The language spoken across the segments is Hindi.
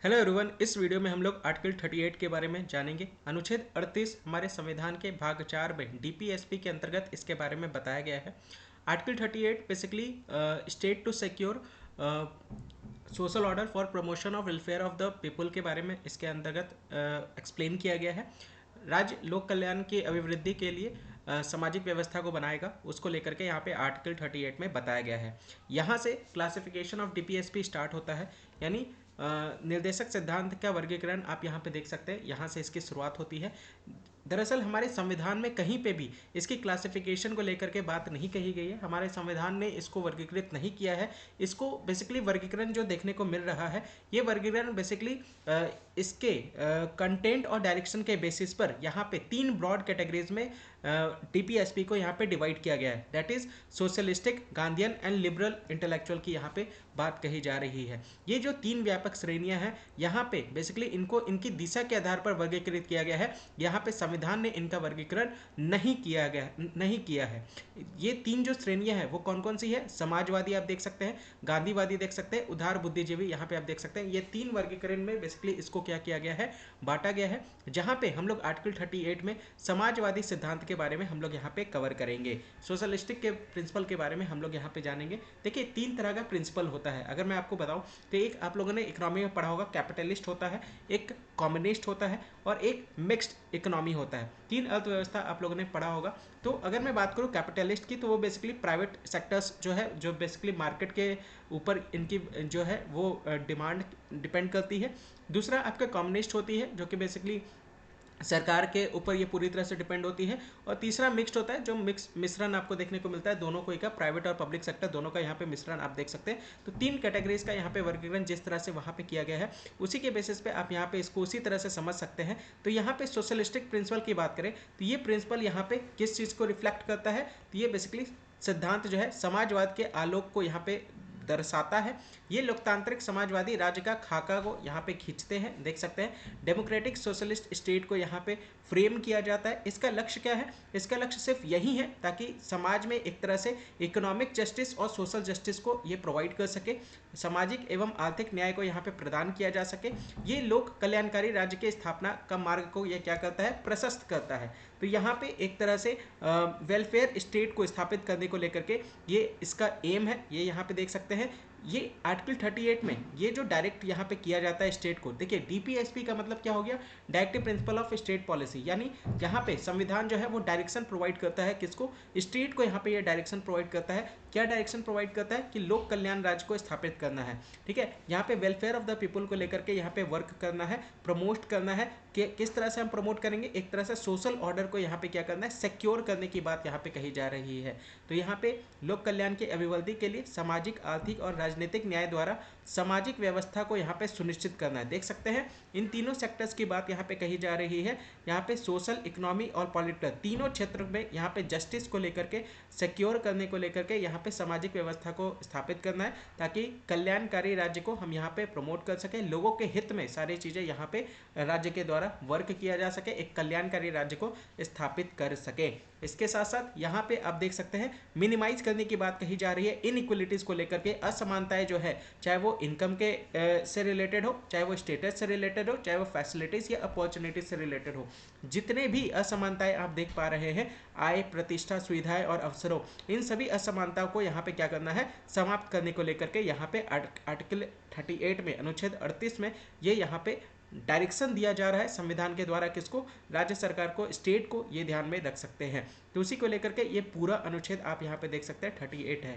Hello everyone. इस वीडियो में हम लोग आर्टिकल 38 के बारे में जानेंगे। अनुच्छेद 38 हमारे संविधान के भाग 4 में डीपीएसपी के अंतर्गत इसके बारे में बताया गया है। Article 38 basically state to secure social order for promotion of welfare of the people के बारे में इसके अंतर्गत एक्सप्लेन किया गया है। राज्य लोक कल्याण की अभिवृद्धि के लिए सामाजिक व्यवस्था को बनाएगा, उसको लेकर के यहाँ पे आर्टिकल 38 में बताया गया है। यहाँ से क्लासिफिकेशन ऑफ डीपीएसपी स्टार्ट होता है, यानी निर्देशक सिद्धांत का वर्गीकरण आप यहाँ पे देख सकते हैं। यहाँ से इसकी शुरुआत होती है। दरअसल हमारे संविधान में कहीं पे भी इसकी क्लासिफिकेशन को लेकर के बात नहीं कही गई है। हमारे संविधान ने इसको वर्गीकृत नहीं किया है। इसको बेसिकली वर्गीकरण जो देखने को मिल रहा है, ये वर्गीकरण बेसिकली इसके कंटेंट और डायरेक्शन के बेसिस पर यहाँ पे 3 ब्रॉड कैटेगरीज में डीपीएसपी को यहाँ पे डिवाइड किया गया है। That is socialistic, Gandhian and liberal intellectual की यहाँ पे बात कही जा रही है। ये जो 3 व्यापक श्रेणियां हैं, यहाँ पे बेसिकली इनको इनकी दिशा के आधार पर वर्गीकृत किया गया है। यहाँ पे संविधान ने इनका वर्गीकरण नहीं किया है। ये 3 जो श्रेणियां हैं वो कौन कौन सी है? समाजवादी आप देख सकते हैं, गांधीवादी देख सकते हैं, उदार बुद्धिजीवी यहाँ पे आप देख सकते हैं। ये 3 वर्गीकरण में बेसिकली इसको क्या किया गया है, बांटा गया है। जहाँ पे हम लोग आर्टिकल 38 में समाजवादी सिद्धांत के बारे में हम लोग यहाँ पे कवर करेंगे। सोशलिस्टिक के प्रिंसिपल के बारे में हम लोग यहाँ पे जानेंगे। देखिए 3 तरह का प्रिंसिपल होता है। अगर मैं आपको बताऊं तो एक आप लोगों ने इकोनॉमी में पढ़ा होगा, कैपिटलिस्ट होता है, एक कम्युनिस्ट होता है और एक मिक्स्ड इकोनॉमी होता है। 3 अर्थव्यवस्था आप लोगों ने पढ़ा होगा। तो अगर मैं बात करूं कैपिटलिस्ट की, तो वो बेसिकली प्राइवेट सेक्टर्स जो है, जो बेसिकली मार्केट के ऊपर इनकी जो है वो डिमांड डिपेंड करती है। दूसरा आपका कम्युनिस्ट होती है, जो कि बेसिकली सरकार के ऊपर ये पूरी तरह से डिपेंड होती है। और तीसरा मिक्स्ड होता है, जो मिश्रण आपको देखने को मिलता है दोनों को, एक प्राइवेट और पब्लिक सेक्टर दोनों का यहाँ पे मिश्रण आप देख सकते हैं। तो 3 कैटेगरीज का यहाँ पे वर्गीकरण जिस तरह से वहाँ पे किया गया है, उसी के बेसिस पे आप यहाँ पे इसको उसी तरह से समझ सकते हैं। तो यहाँ पे सोशलिस्टिक प्रिंसिपल की बात करें तो ये प्रिंसिपल यहाँ पे किस चीज़ को रिफ्लेक्ट करता है? तो ये बेसिकली सिद्धांत जो है समाजवाद के आलोक को यहाँ पे दर्शाता है। ये लोकतांत्रिक समाजवादी राज्य का खाका को यहाँ पे खींचते हैं, देख सकते हैं। डेमोक्रेटिक सोशलिस्ट स्टेट को यहाँ पे फ्रेम किया जाता है। इसका लक्ष्य क्या है? इसका लक्ष्य सिर्फ यही है ताकि समाज में एक तरह से इकोनॉमिक जस्टिस और सोशल जस्टिस को ये प्रोवाइड कर सके, सामाजिक एवं आर्थिक न्याय को यहाँ पे प्रदान किया जा सके। ये लोक कल्याणकारी राज्य के स्थापना का मार्ग को ये क्या करता है? प्रशस्त करता है। तो यहाँ पे एक तरह से वेलफेयर स्टेट को स्थापित करने को लेकर के ये इसका एम है, ये यहाँ पे देख सकते हैं। ये आर्टिकल 38 में ये जो डायरेक्ट यहाँ पे किया जाता है स्टेट को, देखिए डीपीएसपी का मतलब क्या हो गया? Directive principle of state policy, यानी यहाँ पे संविधान जो है वो डायरेक्शन प्रोवाइड करता है। किसको? स्टेट को यहाँ पे ये डायरेक्शन प्रोवाइड करता है। क्या डायरेक्शन प्रोवाइड करता है? कि लोक कल्याण राज्य को स्थापित करना है। ठीक है, यहाँ पे वेलफेयर ऑफ द पीपल को लेकर के यहाँ पे वर्क करना है, प्रमोट करना है। कि किस तरह से हम प्रमोट करेंगे? एक तरह से सोशल ऑर्डर को यहाँ पे क्या करना है? सिक्योर करने की बात यहाँ पे कही जा रही है। तो यहाँ पे लोक कल्याण की अभिवृद्धि के लिए सामाजिक, आर्थिक और राजनीतिक न्याय द्वारा सामाजिक व्यवस्था को यहाँ पे सुनिश्चित करना है। देख सकते हैं इन तीनों सेक्टर्स की बात यहाँ पे कही जा रही है। यहाँ पे सोशल, इकोनॉमी और पॉलिटिकल तीनों क्षेत्र में यहाँ पे जस्टिस को लेकर के, सिक्योर करने को लेकर के यहाँ पे सामाजिक व्यवस्था को स्थापित करना है, ताकि कल्याणकारी राज्य को हम यहाँ पे प्रमोट कर सकें। लोगों के हित में सारी चीज़ें यहाँ पे राज्य के द्वारा वर्क किया जा सके, एक कल्याणकारी राज्य को स्थापित कर सके। इसके साथ साथ यहाँ पे आप देख सकते हैं मिनिमाइज करने की बात कही जा रही है इनइक्वलिटीज को लेकर के। असमानताएं जो है, चाहे वो इनकम के से रिलेटेड हो, चाहे वो स्टेटस से रिलेटेड हो, चाहे वो फैसिलिटीज या अपॉर्चुनिटीज से रिलेटेड हो, जितने भी असमानताएं आप देख पा रहे हैं, आय, प्रतिष्ठा, सुविधाएं और अवसरों, इन सभी असमानताओं को यहाँ पे क्या करना है? समाप्त करने को लेकर के यहाँ पे आर्टिकल 38 में, अनुच्छेद 38 में ये यहाँ पे डायरेक्शन दिया जा रहा है संविधान के द्वारा। किसको? राज्य सरकार को, स्टेट को, ये ध्यान में रख सकते हैं। तो उसी को लेकर के ये पूरा अनुच्छेद आप यहाँ पे देख सकते हैं 38 है।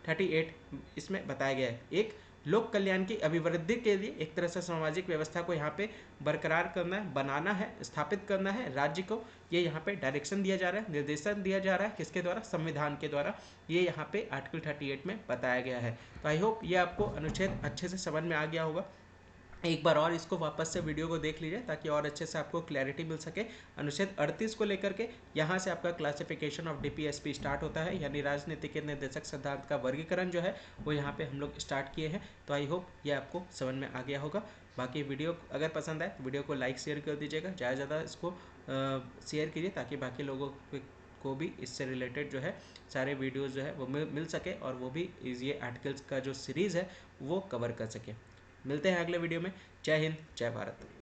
38 इसमें बताया गया है। एक लोक कल्याण की अभिवृद्धि के लिए एक तरह से सामाजिक व्यवस्था को यहाँ पे बरकरार करना है, बनाना है, स्थापित करना है राज्य को। ये यहाँ पे डायरेक्शन दिया जा रहा है, निर्देशन दिया जा रहा है। किसके द्वारा? संविधान के द्वारा। ये यहाँ पे आर्टिकल 38 में बताया गया है। तो आई होप ये आपको अनुच्छेद अच्छे से समझ में आ गया होगा। एक बार और इसको वापस से वीडियो को देख लीजिए ताकि और अच्छे से आपको क्लैरिटी मिल सके। अनुच्छेद 38 को लेकर के यहाँ से आपका क्लासिफिकेशन ऑफ डीपीएसपी स्टार्ट होता है, यानी राजनीति के निर्देशक सिद्धांत का वर्गीकरण जो है वो यहाँ पे हम लोग स्टार्ट किए हैं। तो आई होप ये आपको समझ में आ गया होगा। बाकी वीडियो अगर पसंद आए तो वीडियो को लाइक शेयर कर दीजिएगा, ज़्यादा से ज़्यादा इसको शेयर कीजिए ताकि बाकी लोगों को भी इससे रिलेटेड जो है सारे वीडियोज़ जो है वो मिल सके और वो भी ये आर्टिकल्स का जो सीरीज़ है वो कवर कर सके। मिलते हैं अगले वीडियो में। जय हिंद, जय भारत।